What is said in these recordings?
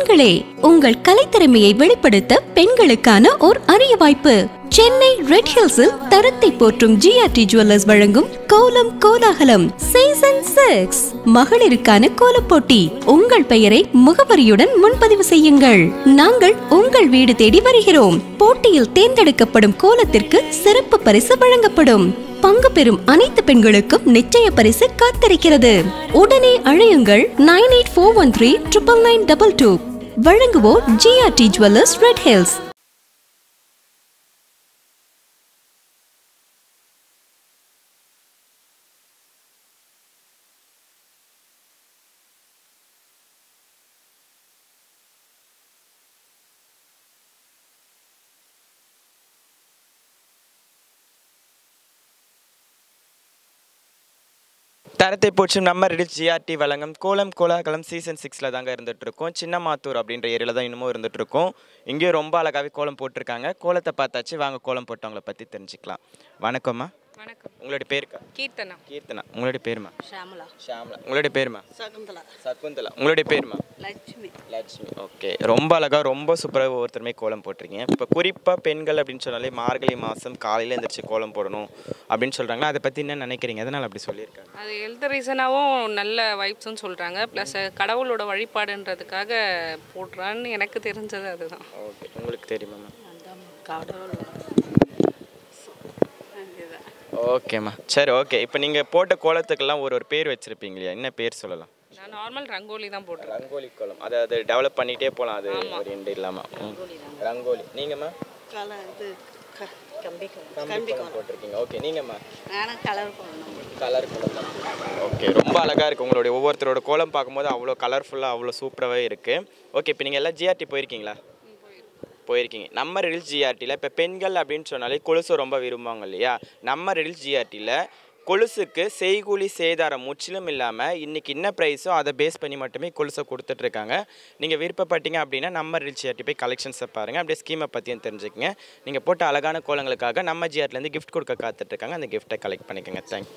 பெண்களே, உங்கள் கலைத்திறமையை வெளிப்படுத்த பெண்களுக்கான ஓர் அரிய வாய்ப்பு. சென்னை ரெட் ஹில்ஸில் தரத்தை போற்றும் ஜிஆர்டி ஜுவல்லர்ஸ் வழங்கும் கோலம் கோலாகலம் சீசன் 6 மகளிருக்கான கோலப் போட்டி. உங்கள் பெயரை முகவரியுடன் முன்பதிவு செய்யுங்கள். நாங்கள் உங்கள் வீடு தேடி வருகிறோம். போட்டியில் தேர்ந்தெடுக்கப்படும் கோலத்திற்கு சிறப்பு பரிசு வழங்கப்படும். பங்கு பெறும் அனைத்து பெண்களுக்கும் நிச்சய பரிசு காத்திருக்கிறது. உடனே அழையுங்கள் 9841399922. வழங்குவோர் ஜிஆர்டி ஜுவல்லர்ஸ் ரெட் ஹில்ஸ். தரத்தை போற்றும் நம்ம ரெடிச் ஜிஆர்டி வழங்கும் கோலம் கோலாகலம் சீசன் 6ல தாங்க இருந்துட்டு இருக்கோம். சின்னமாத்தூர் அப்படின்ற ஏரியாவில் தான் இன்னமும் இருந்துட்டு இருக்கோம். இங்கேயும் ரொம்ப அழகாகவே கோலம் போட்டிருக்காங்க. கோலத்தை பார்த்தாச்சு, வாங்க கோலம் போட்டவங்களை பற்றி தெரிஞ்சுக்கலாம். வணக்கம்மா. வணக்கம். உங்களுடைய பேருக்கா? கீர்த்தனா. கீர்த்தனா. உங்களுடைய பேருமா? ஷாமலா. ஷாமலா. உங்களுடைய பேருமா? சகுந்தலா. சகுந்தலா. உங்களுடைய பேருமா? லட்சுமி. லட்சுமி. ஓகே, ரொம்ப அழகாக ரொம்ப சூப்பராக ஒவ்வொருத்தருமே கோலம் போட்டிருக்கீங்க. இப்போ குறிப்பாக பெண்கள் அப்படின்னு சொன்னாலே மார்கழி மாதம் காலையில் எழுந்திரிச்சு கோலம் போடணும் அப்படின்னு சொல்கிறாங்களா, அதை பற்றி என்ன நினைக்கிறீங்க? எதனால் அப்படி சொல்லியிருக்காங்க? அது ஹெல்த் ரீசனாகவும் நல்ல வைப்ஸ்ன்னு சொல்கிறாங்க. ப்ளஸ் கடவுளோட வழிபாடுன்றதுக்காக போடுறான்னு எனக்கு தெரிஞ்சது அதுதான். ஓகே, உங்களுக்கு தெரியுமா? கடவுள். ஓகேம்மா, சரி. ஓகே, இப்போ நீங்கள் போட்ட கோலத்துக்கெல்லாம் ஒரு பேர் வச்சுருப்பீங்க இல்லையா? என்ன பேர் சொல்லலாம்? நான் நார்மல் ரங்கோலி தான் போட்டேன். ரங்கோலி கோலம். அது டெவலப் பண்ணிகிட்டே போகலாம், அது ஒரு எண்டு இல்லாமல். ரங்கோலி. நீங்கம்மா? கம்பி கோலம் போட்டிருக்கீங்க. ஓகே, நீங்கம்மா? கலர் கோலம். ஓகே, ரொம்ப அழகாக இருக்குது. உங்களுடைய ஒவ்வொருத்தரோட கோலம் பார்க்கும்போது அவ்வளோ கலர்ஃபுல்லாக அவ்வளோ சூப்பராகவே இருக்குது. ஓகே, இப்போ நீங்கள் எல்லாம் ஜிஆர்டி போயிருக்கீங்களா? போயிருக்கீங்க. நம்ம ரெடிச் ஜிஆர்டியில் இப்போ பெண்கள் அப்படின்னு சொன்னாலே கொலுசு ரொம்ப விரும்புவாங்க இல்லையா? நம்ம ரெடிச் ஜிஆர்டியில் கொலுசுக்கு செய்கூலி சேதாரம் முற்றிலும் இல்லாமல் இன்றைக்கி என்ன ப்ரைஸோ அதை பேஸ் பண்ணி மட்டுமே கொலுசை கொடுத்துட்ருக்காங்க. நீங்கள் விருப்பப்பட்டீங்க அப்படின்னா நம்ம ரெடிச் ஜிஆர்டி போய் கலெக்ஷன்ஸை பாருங்கள், அப்படியே ஸ்கீமை பற்றியும் தெரிஞ்சுக்கங்க. நீங்கள் போட்ட அழகான கோலங்களுக்காக நம்ம ஜிஆர்டிலேருந்து கிஃப்ட் கொடுக்க காத்துட்ருக்காங்க. அந்த கிஃப்ட்டை கலெக்ட் பண்ணிக்கோங்க. தேங்க்யூ.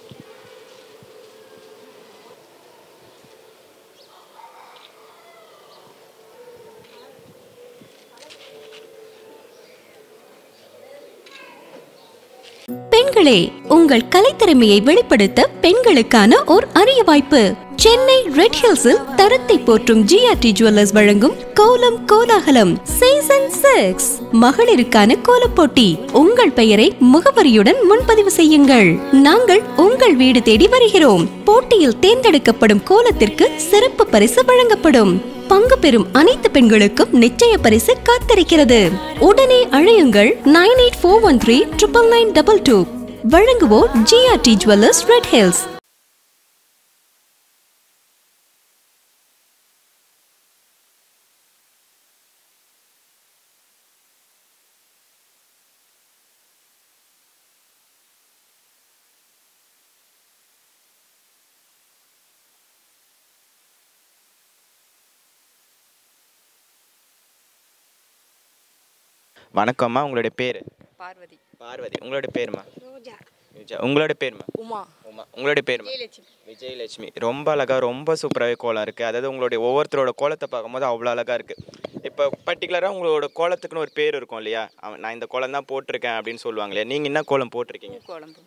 பெண்களே, உங்கள் கலைத்திறமையை வெளிப்படுத்த பெண்களுக்கான ஓர் அரிய வாய்ப்பு. சென்னை ரெட் ஹில்ஸில் தரத்தை போற்றும் ஜிஆர்டி ஜுவல்லர்ஸ் வழங்கும் கோலம் கோலாகலம் சீசன் 6 மகளிருக்கான கோலப் போட்டி. உங்கள் பெயரை முகவரியுடன் முன்பதிவு செய்யுங்கள். நாங்கள் உங்கள் வீடு தேடி வருகிறோம். போட்டியில் தேர்ந்தெடுக்கப்படும் கோலத்திற்கு சிறப்பு பரிசு வழங்கப்படும். பங்கு பெறும் அனைத்து பெண்களுக்கும் நிச்சய பரிசு காத்திருக்கிறது. உடனே அழையுங்கள் 9841399922. வழங்குவோர் ஜிஆர்டி ஜுவல்லர்ஸ் ரெட் ஹில்ஸ். வணக்கம்மா, உங்களுடைய பேர்? பார்வதி. பார்வதி. உங்களுடைய பேருமா? ரோஜா. உங்களுடைய பேருமா? உமா. உமா. உங்களுடைய பேருமா? விஜயலட்சுமி. ரொம்ப அழகாக ரொம்ப சூப்பராகவே கோலம் இருக்குது. அதாவது உங்களுடைய ஒவ்வொருத்தரோட கோலத்தை பார்க்கும்போது அவ்வளோ அழகாக இருக்குது. இப்போ பர்டிகுலராக உங்களோட கோலத்துக்குன்னு ஒரு பேர் இருக்கும் இல்லையா? நான் இந்த கோலம் தான் போட்டிருக்கேன் அப்படின்னு சொல்லுவாங்க இல்லையா? நீங்கள் என்ன கோலம் போட்டிருக்கீங்க?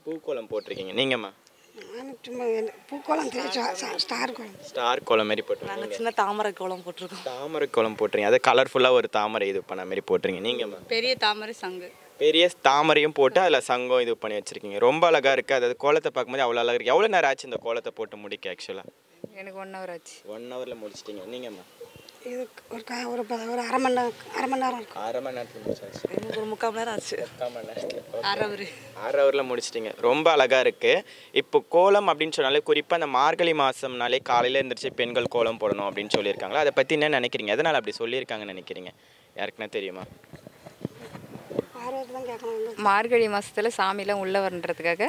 பூக்கோலம் போட்டிருக்கீங்க. நீங்கம்மா? ஸ்டார் கோலம் மாதிரி போட்டிருக்கீங்க. சின்ன தாமரை கோலம் போட்டிருக்கோம். தாமரை கோலம் போட்டுறீங்க. அது கலர்ஃபுல்லாக ஒரு தாமரை இது பண்ண மாதிரி போட்டுறீங்க. நீங்கம்மா? பெரிய தாமரை சங்கு. பெரிய தாமரையும் போட்டு அதில் சங்கம் இது பண்ணி வச்சுருக்கீங்க. ரொம்ப அழகாக இருக்குது. அதாவது கோலத்தை பார்க்கும்போது அவ்வளோ அழகாக இருக்குது. எவ்வளோ நேரம் ஆச்சு இந்த கோலத்தை போட்டு முடிக்க? ஆக்சுவலாக எனக்கு 1 hour ஆச்சு. 1 hourல முடிச்சிட்டிங்க. நீங்கம்மா? இது ஒரு அரை மணி நேரம் இருக்கும். அரை மணி நேரத்தில் முடிச்சாச்சு. எனக்கு ஒரு 3/4 மணி நேரம் ஆச்சு. 3/4 மணி நேரத்தில் அரை ஹவரில் முடிச்சிட்டிங்க. ரொம்ப அழகாக இருக்குது. இப்போ கோலம் அப்படின்னு சொன்னாலே குறிப்பாக அந்த மார்கழி மாதம்னாலே காலையில் எழுந்திரிச்சு பெண்கள் கோலம் போடணும் அப்படின்னு சொல்லியிருக்காங்களா, அதை பற்றி என்ன நினைக்கிறீங்க? எதனால் அப்படி சொல்லியிருக்காங்கன்னு நினைக்கிறீங்க? யாருக்குன்னா தெரியுமா? மார்கழி மாதத்தில் சாமிலாம் உள்ளே வரன்றதுக்காக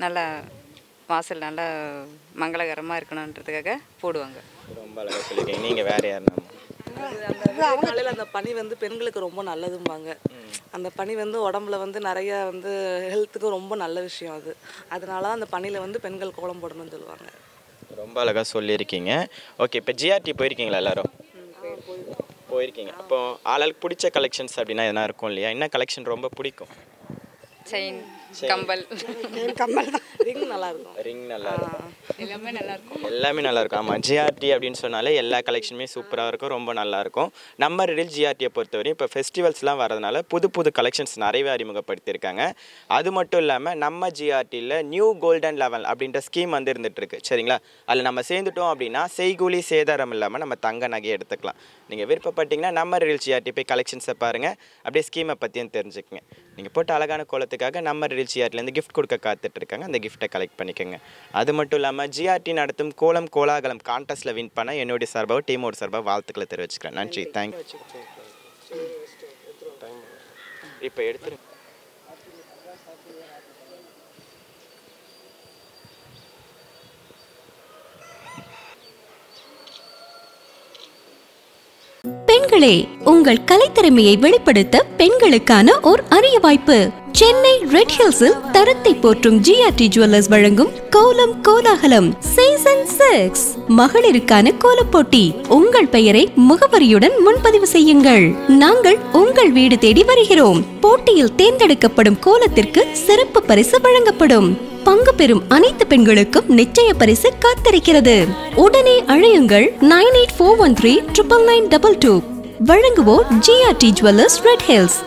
நல்லா வாசல் நல்லா மங்களகரமாக இருக்கணுன்றதுக்காக போடுவாங்க. ரொம்ப அழகாக சொல்லியிருக்கீங்க. நீங்கள் வேறு யாருன்னா? காலையில் அந்த பனி வந்து பெண்களுக்கு ரொம்ப நல்லதும்பாங்க. அந்த பனி வந்து உடம்புல வந்து நிறைய வந்து ஹெல்த்துக்கு ரொம்ப நல்ல விஷயம் அது. அதனால அந்த பனியில் வந்து பெண்கள் கோலம் போடணும்னு சொல்லுவாங்க. ரொம்ப அழகாக சொல்லியிருக்கீங்க. ஓகே, இப்போ ஜிஆர்டி போயிருக்கீங்களா எல்லோரும்? போயிருக்கீங்க. அப்போ ஆளுக்கு பிடிச்ச கலெக்ஷன்ஸ் அப்படின்னா எதனா இருக்கும் இல்லையா? என்ன கலெக்ஷன் ரொம்ப பிடிக்கும்? செயின், கம்பல், கம்மல் தான். ரிங் நல்லா இருக்கும். ரிங் நல்லா இருக்கும். எல்லாமே நல்லா இருக்கும். எல்லாமே நல்லா இருக்கும். ஆமாம், ஜிஆர்டி அப்படின்னு சொன்னாலே எல்லா கலெக்ஷனுமே சூப்பராக இருக்கும், ரொம்ப நல்லா இருக்கும். நம்ம ரிடில் ஜிஆர்டியை பொறுத்தவரையும் இப்போ ஃபெஸ்டிவல்ஸ்லாம் வரதுனால புது புது கலெக்ஷன்ஸ் நிறையவே அறிமுகப்படுத்தியிருக்காங்க. அது மட்டும் இல்லாமல் நம்ம ஜிஆர்டியில் நியூ கோல்டன் லெவல் அப்படின்ற ஸ்கீம் வந்து இருந்துகிட்ருக்கு. சரிங்களா? அதில் நம்ம சேர்ந்துட்டோம் அப்படின்னா செய்கூலி சேதாரம் இல்லாமல் நம்ம தங்க நகையை எடுத்துக்கலாம். நீங்கள் விருப்பப்பட்டீங்கன்னா நம்ம ரிடில் ஜிஆர்டி போய் கலெக்ஷன்ஸை பாருங்கள், அப்படியே ஸ்கீமை பற்றியும் தெரிஞ்சுக்கங்க. நீங்கள் போட்டு அழகான கோலத்துக்காக நம்ம ரிடில் ஜிஆர்டிலேருந்து கிஃப்ட் கொடுக்க காத்துட்ருக்காங்க. அந்த கிஃப்ட்டை கலெக்ட் பண்ணிக்கோங்க. அது மட்டும் இல்லாமல் ஜிஆர்டி நடத்தும் கோலம் கோலாகலம் கான்டெஸ்ட்டில் வின் பண்ண என்னுடைய சார்பாக டீமோட சார்பாக வாழ்த்துக்களை தெரிவிச்சுக்கிறேன். நன்றி, தேங்க்யூ. இப்போ எடுத்துருங்க. பெண்களே, உங்கள் கலைத்திறமையை வெளிப்படுத்த பெண்களுக்கான ஓர் அரிய வாய்ப்பு. சென்னை ரெட் ஹில்ஸில் தரத்தை போற்றும் ஜிஆர்டி ஜுவல்லர்ஸ் வழங்கும் கோலம் கோலாகலம் சீசன் 6 மகளிருக்கான கோலப் போட்டி. உங்கள் பெயரை முகவரியுடன் முன்பதிவு செய்யுங்கள். நாங்கள் உங்கள் வீடு தேடி வருகிறோம். போட்டியில் தேர்ந்தெடுக்கப்படும் கோலத்திற்கு சிறப்பு பரிசு வழங்கப்படும். பங்கு பெறும் அனைத்து பெண்களுக்கும் நிச்சய பரிசு காத்திருக்கிறது. உடனே அழையுங்கள் 9841399922. வழங்குவோர் GRT jewellers red hills.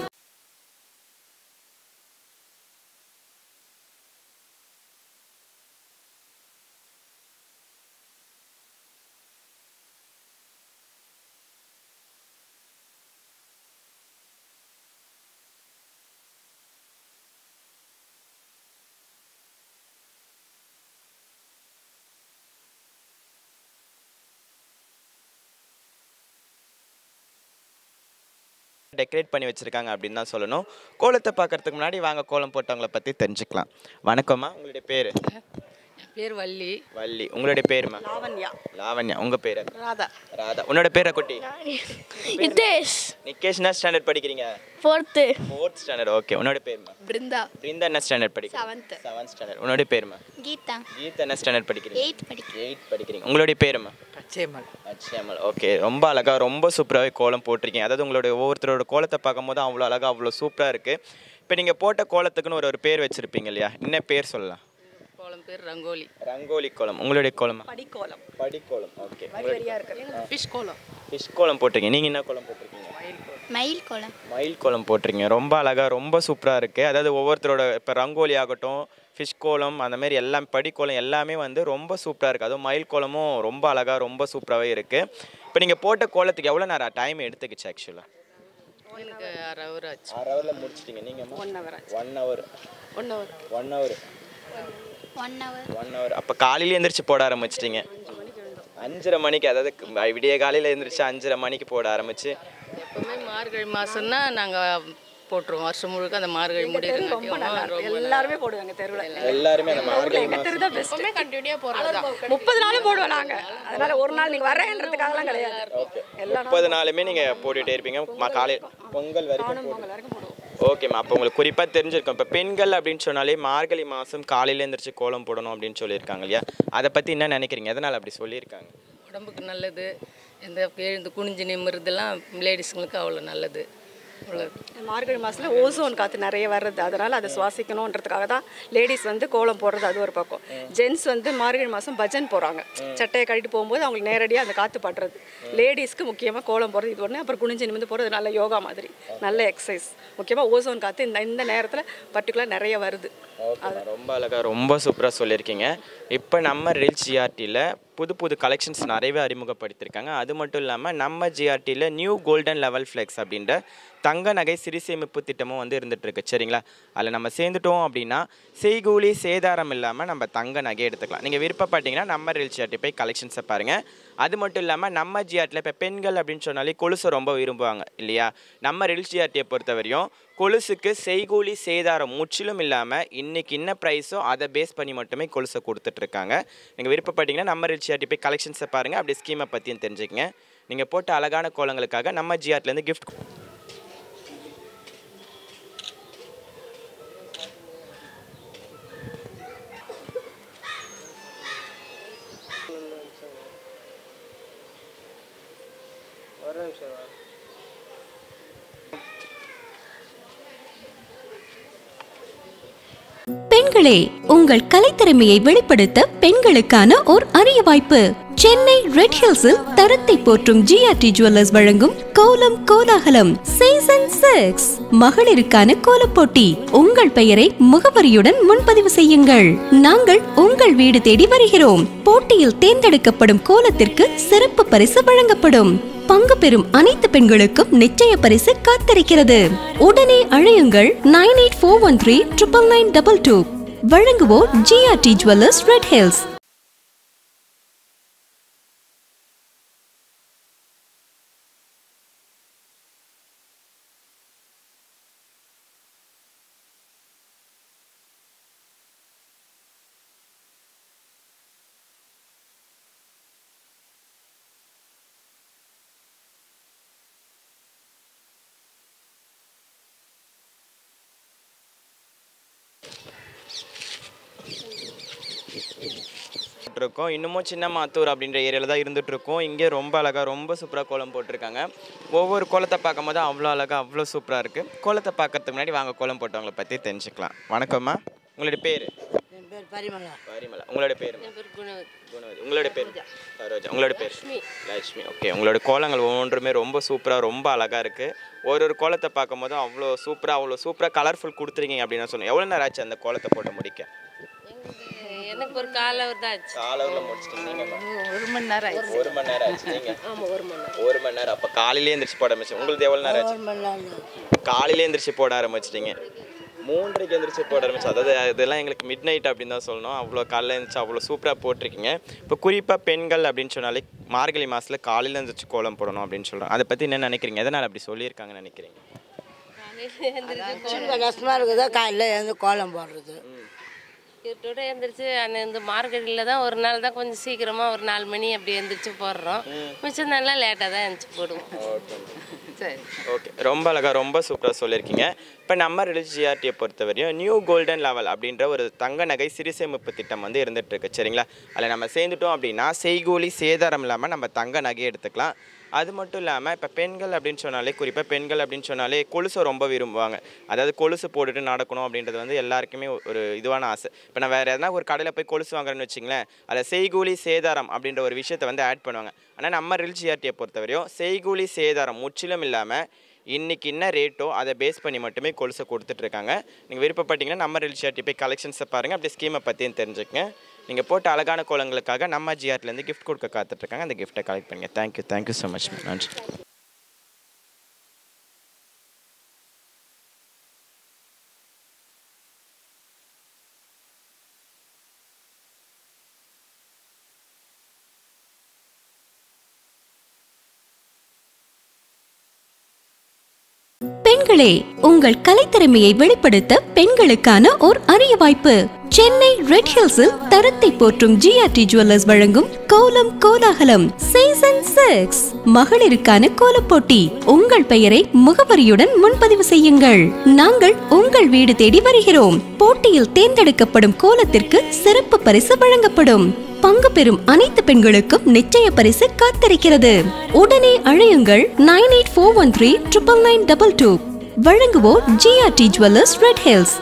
Decorate பண்ணி வச்சுருக்காங்க அப்படின்னு தான் சொல்லணும். கோலத்தை பார்க்கறதுக்கு முன்னாடி வாங்க கோலம் போட்டவங்களை பற்றி தெரிஞ்சுக்கலாம். வணக்கம்மா, உங்களுடைய பேர்? பேர் வள்ளி. வள்ளி. உங்களுடைய பேருமா? லாவண்யா. லாவண்யா. உங்கள் பேர்? ராதா. ராதா. உன்னோட பேரை குட்டி? நிதேஷ். நிகேஷ் என்ன ஸ்டாண்டர்ட் படிக்கிறீங்க? 4th. 4th standard. ஓகே. உன்னோட பேருமா? பிருந்தா. பிருந்தா என்ன ஸ்டாண்டர்ட் படிக்கிறீங்க? 7th. 7th standard. உன்னோட பேருமா? கீதா. கீதா என்ன ஸ்டாண்டர்ட் படிக்கிறீங்க? 8th படிக்கிறேன். 8th படிக்கிறீங்க. உங்களுடைய பேருமா? அச்சேமல். அச்சேமல். ஓகே. ரொம்ப அழகாக ரொம்ப சூப்பராகவே கோலம் போட்டிருக்கீங்க. அதாவது உங்களுடைய ஒவ்வொருத்தரோட கோலத்தை பார்க்கும்போது அவ்வளோ அழகாக அவ்வளோ சூப்பராக இருக்குது. இப்போ நீங்கள் போட்ட கோலத்துக்குன்னு ஒரு பேர் வச்சுருப்பீங்க இல்லையா? என்ன பேர் சொல்லலாம்? கோலம் பேர் ரங்கோலி. ரங்கோலி கோலம். உங்களுடைய கோலம்? படிக்கோலம். படிக்கோலம். ஓகே. ஃபிஷ் கோலம். ஃபிஷ் கோலம் போட்டிருக்கீங்க. நீங்கள் என்ன கோலம் போட்டிருக்கீங்க? மயில் கோலம். மயில் கோலம் போட்டிருக்கீங்க. ரொம்ப அழகாக ரொம்ப சூப்பராக இருக்குது. அதாவது ஒவ்வொருத்தரோட இப்போ ரங்கோலி ஆகட்டும், ஃபிஷ் கோலம், அந்தமாரி எல்லாம் படிக்கோலம் எல்லாமே வந்து ரொம்ப சூப்பராக இருக்குது. அதுவும் மயில் கோலமும் ரொம்ப அழகாக ரொம்ப சூப்பராகவே இருக்குது. இப்போ நீங்கள் போட்ட கோலத்துக்கு எவ்வளோ நேரம் டைம் எடுத்துக்கிச்சு ஆக்சுவலாக? எனக்கு 1 hour ஆச்சு. 1 ஹவரில் முடிச்சிட்டிங்க. நீங்கள் 1 hour ஆச்சு. 1 hour. 1 hour. 1 hour. 1 hour. 1 hour. அப்போ காலையில எழுந்திரிச்சு போட ஆரம்பிச்சிட்டிங்க. 5:30 மணிக்கு, அதாவது விடிய காலையில் எழுந்திரிச்சு 5:30 மணிக்கு போட ஆரம்பிச்சு. எப்பவுமே மார்கழி மாதம்னா நாங்கள் போட்டுருவோம். வருஷம் முழுக்க அந்த மார்கழி முடியுது. எல்லாருமே போடுவாங்க தெருவில். எல்லாருமே அந்த மார்கழி தெரு தான் பெஸ்ட். கண்டினியூவாக போடுறது 30 நாளும் போடுவோம் நாங்கள். அதனால ஒரு நாள் நீங்கள் வரேன்றதுக்காகலாம் கிடையாது. எல்லா 30 நாளுமே நீங்கள் போட்டுகிட்டே இருப்பீங்க. காலையில் பொங்கல் வரைக்கும் போடுவோம். ஓகேம்மா. அப்போ உங்களுக்கு குறிப்பாக தெரிஞ்சிருக்கும். இப்போ பெண்கள் அப்படின்னு சொன்னாலே மார்கழி மாதம் காலையில் எழுந்திரிச்சு கோலம் போடணும் அப்படின்னு சொல்லியிருக்காங்க இல்லையா? அதை பற்றி என்ன நினைக்கிறீங்க? எதனால் அப்படி சொல்லியிருக்காங்க? உடம்புக்கு நல்லது. இந்த குனிஞ்சு நிமிர்றதெல்லாம் லேடிஸுங்களுக்கு அவ்வளோ நல்லது. மார்கழி மாதத்தில் ஓசோன் காற்று நிறைய வர்றது, அதனால் அதை சுவாசிக்கணுன்றதுக்காக தான் லேடிஸ் வந்து கோலம் போடுறது. அது ஒரு பக்கம். ஜென்ஸ் வந்து மார்கழி மாதம் பஜன் போகிறாங்க. சட்டையை கட்டிட்டு போகும்போது அவங்களுக்கு நேரடியாக அந்த காற்று படுறது. லேடிஸ்க்கு முக்கியமாக கோலம் போடுறது இது ஒன்று. அப்புறம் குனிஞ்சு நிமிந்து போகிறது நல்ல யோகா மாதிரி, நல்ல எக்ஸசைஸ். முக்கியமாக ஓசோன் காற்று இந்த நேரத்தில் பர்டிகுலர் நிறைய வருது. ரொம்ப அழகாக ரொம்ப சூப்பராக சொல்லியிருக்கீங்க. இப்போ நம்ம ரில் ஜிஆர்டியில் புது புது கலெக்ஷன்ஸ் நிறையவே அறிமுகப்படுத்தியிருக்காங்க. அது மட்டும் இல்லாமல் நம்ம ஜிஆர்டியில் நியூ கோல்டன் லெவல் ஃப்ளெக்ஸ் அப்படின்ற தங்க நகை சிறு சேமிப்பு திட்டமும் வந்து இருந்துகிட்ருக்கு. சரிங்களா? அதில் நம்ம சேர்ந்துட்டோம் அப்படின்னா செய்கூலி சேதாரம் இல்லாமல் நம்ம தங்க நகை எடுத்துக்கலாம். நீங்கள் விருப்பப்பட்டீங்கன்னா நம்ம ரில் ஜிஆர்டி போய் கலெக்ஷன்ஸை பாருங்கள். அது மட்டும் இல்லாமல் நம்ம ஜிஆர்டியில் இப்போ பெண்கள் அப்படின்னு சொன்னாலே கொலுசை ரொம்ப விரும்புவாங்க இல்லையா? நம்ம ரில் ஜிஆர்டியை பொறுத்தவரையும் கொலுசுக்கு செய்கூலி சேதாரம் முற்றிலும் இல்லாமல் இன்றைக்கி என்ன ப்ரைஸோ அதை பேஸ் பண்ணி மட்டுமே கொலுசை கொடுத்துட்ருக்காங்க. நீங்கள் விருப்பப்பட்டீங்கன்னா நம்ம ரில் ஜிஆர்டி போய் கலெக்ஷன்ஸை பாருங்கள். அப்படி ஸ்கீமை பற்றியும் தெரிஞ்சுக்கங்க. நீங்கள் போட்ட அழகான கோலங்களுக்காக நம்ம ஜிஆர்டிலேருந்து கிஃப்ட் பெண்களே, உங்கள் கலைத்திறமையை வெளிப்படுத்த பெண்களுக்கான ஓர் அரிய வாய்ப்பு. சென்னை ரெட் ஹில்ஸில் தரத்தை போற்றும் ஜிஆர்டி ஜுவல்லர்ஸ் வழங்கும் கோலம் கோலாகலம் சீசன் 6 மகளிருக்கான கோலப் போட்டி. உங்கள் பெயரை முகவரியுடன் முன்பதிவு செய்யுங்கள். நாங்கள் உங்கள் வீடு தேடி வருகிறோம். போட்டியில் தேர்ந்தெடுக்கப்படும் கோலத்திற்கு சிறப்பு பரிசு வழங்கப்படும். பங்கு பெறும் அனைத்து பெண்களுக்கும் நிச்சய பரிசு காத்திருக்கிறது. உடனே அழையுங்கள் 9841399922. வழங்குவோர் ஜிஆர்டி ஜுவல்லர்ஸ் ரெட் ஹில்ஸ். இருக்கோம். இன்னமும் சின்னமாத்தூர் அப்படின்ற ஏரியாவில் தான் இருந்துட்டு இருக்கோம். இங்கே ரொம்ப அழகாக ரொம்ப சூப்பராக கோலம் போட்டிருக்காங்க. ஒவ்வொரு கோலத்தை பார்க்கும் போது அவ்வளோ அழகாக அவ்வளோ சூப்பராக இருக்குது. கோலத்தை பார்க்கறதுக்கு முன்னாடி வாங்க கோலம் போட்டவங்களை பற்றி தெரிஞ்சுக்கலாம். வணக்கம்மா, உங்களுடைய பேர்? என் பேர் பரிமளா. பரிமளா. உங்களோட பேர்? குணவதி. உங்களோட பேர்? சரோஜா. உங்களோட பேர்? லட்சுமி. ஓகே, உங்களோட கோலங்கள் ஒவ்வொன்றுமே ரொம்ப சூப்பராக ரொம்ப அழகாக இருக்குது. ஒரு கோலத்தை பார்க்கும் போது அவ்வளோ சூப்பராக கலர்ஃபுல் கொடுத்துருக்கீங்க அப்படின்னு சொன்னேன். எவ்வளோ நேரம் ஆச்சு அந்த கோலத்தை போட்டு முடிக்க? எனக்கு ஒரு காலவர் தான் ஆச்சு. காலவரில் முடிச்சிட்டீங்க. 1 மணி நேரம் ஆச்சு. 1 மணி நேரம் ஆச்சு. நீங்கள்? ஆமாம், 1 மணி நேரம். 1 மணி நேரம். அப்போ காலையிலே எழுந்திரிச்சு போட ஆரம்பிச்சு. உங்களுக்கு எவ்வளோ நேரம் ஆச்சு? காலையிலே எழுந்திரிச்சு போட ஆரம்பிச்சிட்டிங்க. 3:30க்கு எழுந்திரிச்சு போட ஆரம்பிச்சு. அதாவது இதெல்லாம் எங்களுக்கு மிட் நைட் அப்படின்னு தான் சொல்லணும். அவ்வளோ காலையில் எழுந்திரிச்சு அவ்வளோ சூப்பராக போட்டிருக்கீங்க. இப்போ குறிப்பாக பெண்கள் அப்படின்னு சொன்னாலே மார்கழி மாதத்தில் காலையில் எழுந்திரிச்சு கோலம் போடணும் அப்படின்னு சொல்கிறாங்க. அதை பற்றி என்ன நினைக்கிறீங்க? எதனால் அப்படி சொல்லியிருக்காங்கன்னு நினைக்கிறீங்க? சின்ன கஷ்டமாக இருக்குதோ காலையில் எழுந்து கோலம் போடுறது. இருட்டோட எழுந்திரிச்சு அந்த மார்கழியில் தான் ஒரு நாள் தான் கொஞ்சம் சீக்கிரமாக ஒரு 4 மணி அப்படி எழுந்திரிச்சு போடுறோம். மிச்சம் நல்லா லேட்டாக தான் எழுந்திரிச்சு போடுவோம். சரி, ஓகே, ரொம்ப அழகாக ரொம்ப சூப்பராக சொல்லியிருக்கீங்க. இப்போ நம்ம ரிலீஜ் ஜிஆர்டியை பொறுத்தவரையும் நியூ கோல்டன் லெவல் அப்படின்ற ஒரு தங்க நகை சிறுசேமிப்பு திட்டம் வந்து இருந்துகிட்ருக்கு. சரிங்களா? அதில் நம்ம சேர்ந்துட்டோம் அப்படின்னா செய்கூலி சேதாரம் இல்லாமல் நம்ம தங்க நகையை எடுத்துக்கலாம். அது மட்டும் இல்லாமல் இப்போ பெண்கள் அப்படின்னு சொன்னாலே குறிப்பாக பெண்கள் அப்படின்னு சொன்னாலே கொலுசை ரொம்ப விரும்புவாங்க. அதாவது கொலுசு போட்டுட்டு நடக்கணும் அப்படின்றது வந்து எல்லாருக்குமே ஒரு இதுவான ஆசை. இப்போ நான் வேறு எதனா ஒரு கடையில் போய் கொலுசு வாங்குறேன்னு வச்சிங்களேன், அதில் செய்கூலி சேதாரம் அப்படின்ற ஒரு விஷயத்தை வந்து ஆட் பண்ணுவாங்க. ஆனால் நம்ம ரிலீஜ் ஜிஆர்டியை பொறுத்தவரையும் செய்கூலி சேதாரம் முற்றிலும் இல்லாமல் இன்றைக்கி என்ன ரேட்டோ அதை பேஸ் பண்ணி மட்டுமே கொலுசை கொடுத்துட்ருக்காங்க. நீங்கள் விருப்பப்பட்டீங்கன்னா நம்ம ரிலீஜ் ஜிஆர்டி போய் கலெக்ஷன்ஸை பாருங்கள். அப்படியே ஸ்கீமை பற்றியும் தெரிஞ்சுக்கங்க. நீங்கள் போட்ட அழகான கோலங்களுக்காக நம்ம ஜிஆர்டிலேருந்து கிஃப்ட் கொடுக்க காத்துட்ருக்காங்க. அந்த கிஃப்ட்டை கலெக்ட் பண்ணுங்கள். Thank you so much. நன்றி. பெண்களே, உங்கள் கலைத்திறமையை வெளிப்படுத்த பெண்களுக்கான ஓர் அரிய வாய்ப்பு. சென்னை ரெட் ஹில்ஸில் தரத்தை போற்றும் ஜிஆர்டி ஜுவல்லர்ஸ் வழங்கும் கோலம் கோலாகலம் சீசன் 6 மகளிருக்கான கோலப் போட்டி. உங்கள் பெயரை முகவரியுடன் முன்பதிவு செய்யுங்கள். நாங்கள் உங்கள் வீடு தேடி வருகிறோம். போட்டியில் தேர்ந்தெடுக்கப்படும் கோலத்திற்கு சிறப்பு பரிசு வழங்கப்படும். பங்கு பெறும் அனைத்து பெண்களுக்கும் நிச்சய பரிசு காத்திருக்கிறது. உடனே அழையுங்கள் 9841399922. வழங்குவோர் ஜிஆர்டி ஜுவல்லர்ஸ் ரெட் ஹில்ஸ்.